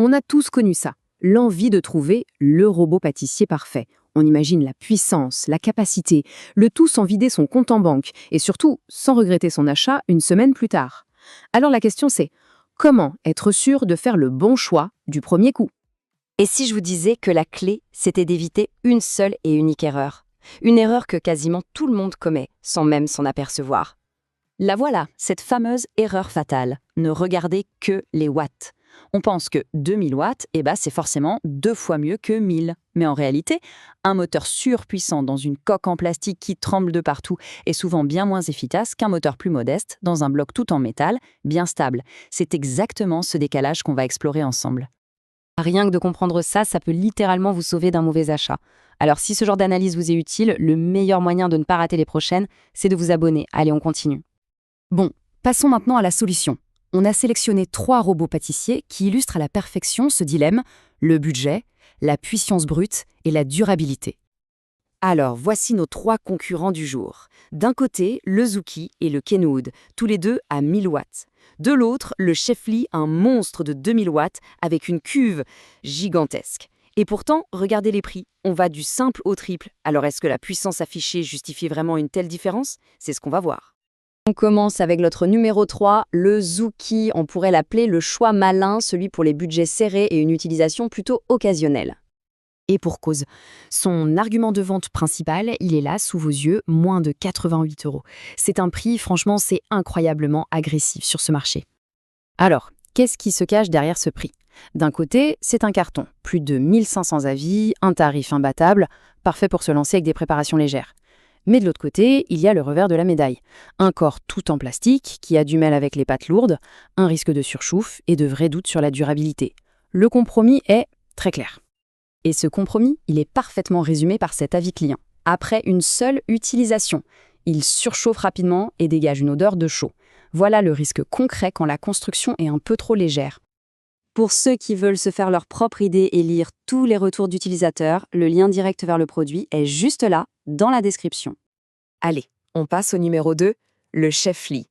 On a tous connu ça, l'envie de trouver le robot pâtissier parfait. On imagine la puissance, la capacité, le tout sans vider son compte en banque et surtout sans regretter son achat une semaine plus tard. Alors la question c'est, comment être sûr de faire le bon choix du premier coup? Et si je vous disais que la clé, c'était d'éviter une seule et unique erreur? Une erreur que quasiment tout le monde commet, sans même s'en apercevoir. La voilà, cette fameuse erreur fatale. Ne regardez que les watts. On pense que 2000 watts, c'est forcément 2 fois mieux que 1000. Mais en réalité, un moteur surpuissant dans une coque en plastique qui tremble de partout est souvent bien moins efficace qu'un moteur plus modeste dans un bloc tout en métal, bien stable. C'est exactement ce décalage qu'on va explorer ensemble. Rien que de comprendre ça, ça peut littéralement vous sauver d'un mauvais achat. Alors si ce genre d'analyse vous est utile, le meilleur moyen de ne pas rater les prochaines, c'est de vous abonner. Allez, on continue. Bon, passons maintenant à la solution. On a sélectionné 3 robots pâtissiers qui illustrent à la perfection ce dilemme, le budget, la puissance brute et la durabilité. Alors, voici nos 3 concurrents du jour. D'un côté, le Zuki et le Kenwood, tous les deux à 1000 watts. De l'autre, le Chefly, un monstre de 2000 watts avec une cuve gigantesque. Et pourtant, regardez les prix. On va du simple au triple. Alors, est-ce que la puissance affichée justifie vraiment une telle différence? C'est ce qu'on va voir. On commence avec notre numéro 3, le Zuki. On pourrait l'appeler le choix malin, celui pour les budgets serrés et une utilisation plutôt occasionnelle. Et pour cause, son argument de vente principal, il est là, sous vos yeux, moins de 88 €. C'est un prix, franchement, c'est incroyablement agressif sur ce marché. Alors, qu'est-ce qui se cache derrière ce prix? D'un côté, c'est un carton, plus de 1500 avis, un tarif imbattable, parfait pour se lancer avec des préparations légères. Mais de l'autre côté, il y a le revers de la médaille. Un corps tout en plastique, qui a du mal avec les pâtes lourdes, un risque de surchauffe et de vrais doutes sur la durabilité. Le compromis est très clair. Et ce compromis, il est parfaitement résumé par cet avis client. Après une seule utilisation, il surchauffe rapidement et dégage une odeur de chaud. Voilà le risque concret quand la construction est un peu trop légère. Pour ceux qui veulent se faire leur propre idée et lire tous les retours d'utilisateurs, le lien direct vers le produit est juste là, dans la description. Allez, on passe au numéro 2, le Chefly.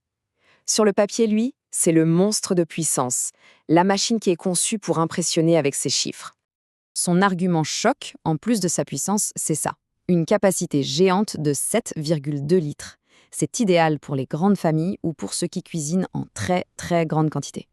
Sur le papier, lui, c'est le monstre de puissance, la machine qui est conçue pour impressionner avec ses chiffres. Son argument choc, en plus de sa puissance, c'est ça. Une capacité géante de 7,2 litres. C'est idéal pour les grandes familles ou pour ceux qui cuisinent en très très grande quantité.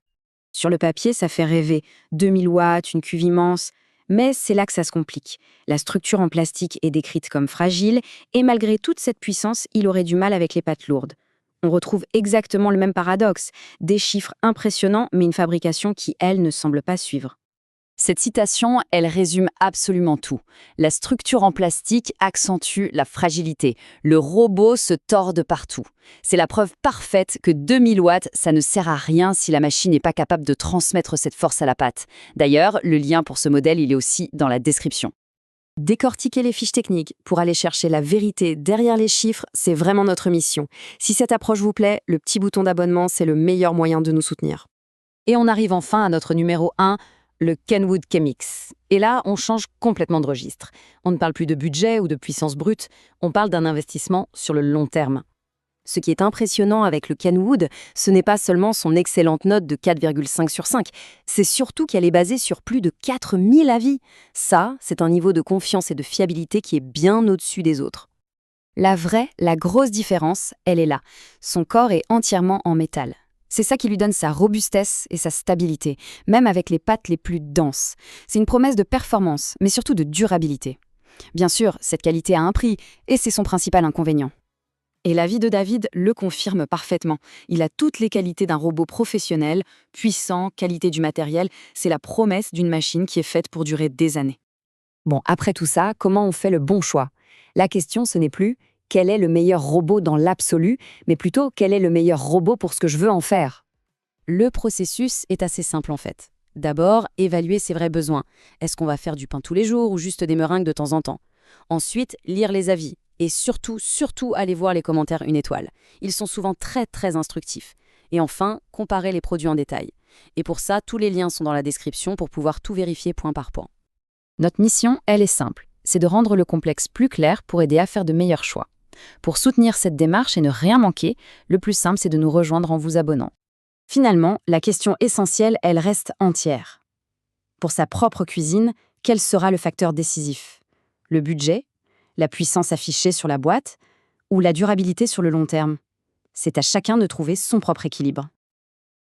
Sur le papier, ça fait rêver. 2000 watts, une cuve immense. Mais c'est là que ça se complique. La structure en plastique est décrite comme fragile et malgré toute cette puissance, il aurait du mal avec les pâtes lourdes. On retrouve exactement le même paradoxe. Des chiffres impressionnants, mais une fabrication qui, elle, ne semble pas suivre. Cette citation, elle résume absolument tout. La structure en plastique accentue la fragilité. Le robot se tord de partout. C'est la preuve parfaite que 2000 watts, ça ne sert à rien si la machine n'est pas capable de transmettre cette force à la pâte. D'ailleurs, le lien pour ce modèle, il est aussi dans la description. Décortiquer les fiches techniques pour aller chercher la vérité derrière les chiffres, c'est vraiment notre mission. Si cette approche vous plaît, le petit bouton d'abonnement, c'est le meilleur moyen de nous soutenir. Et on arrive enfin à notre numéro 1, le Kenwood Chemix. Et là, on change complètement de registre. On ne parle plus de budget ou de puissance brute, on parle d'un investissement sur le long terme. Ce qui est impressionnant avec le Kenwood, ce n'est pas seulement son excellente note de 4,5 sur 5, c'est surtout qu'elle est basée sur plus de 4000 avis. Ça, c'est un niveau de confiance et de fiabilité qui est bien au-dessus des autres. La grosse différence, elle est là. Son corps est entièrement en métal. C'est ça qui lui donne sa robustesse et sa stabilité, même avec les pâtes les plus denses. C'est une promesse de performance, mais surtout de durabilité. Bien sûr, cette qualité a un prix, et c'est son principal inconvénient. Et l'avis de David le confirme parfaitement. Il a toutes les qualités d'un robot professionnel, puissant, qualité du matériel. C'est la promesse d'une machine qui est faite pour durer des années. Bon, après tout ça, comment on fait le bon choix? La question, ce n'est plus quel est le meilleur robot dans l'absolu, mais plutôt quel est le meilleur robot pour ce que je veux en faire. Le processus est assez simple en fait. D'abord, évaluer ses vrais besoins. Est-ce qu'on va faire du pain tous les jours ou juste des meringues de temps en temps? Ensuite, lire les avis. Et surtout, aller voir les commentaires 1 étoile. Ils sont souvent très très instructifs. Et enfin, comparer les produits en détail. Et pour ça, tous les liens sont dans la description pour pouvoir tout vérifier point par point. Notre mission, elle est simple. C'est de rendre le complexe plus clair pour aider à faire de meilleurs choix. Pour soutenir cette démarche et ne rien manquer, le plus simple, c'est de nous rejoindre en vous abonnant. Finalement, la question essentielle, elle reste entière. Pour sa propre cuisine, quel sera le facteur décisif? Le budget? La puissance affichée sur la boîte? Ou la durabilité sur le long terme? C'est à chacun de trouver son propre équilibre.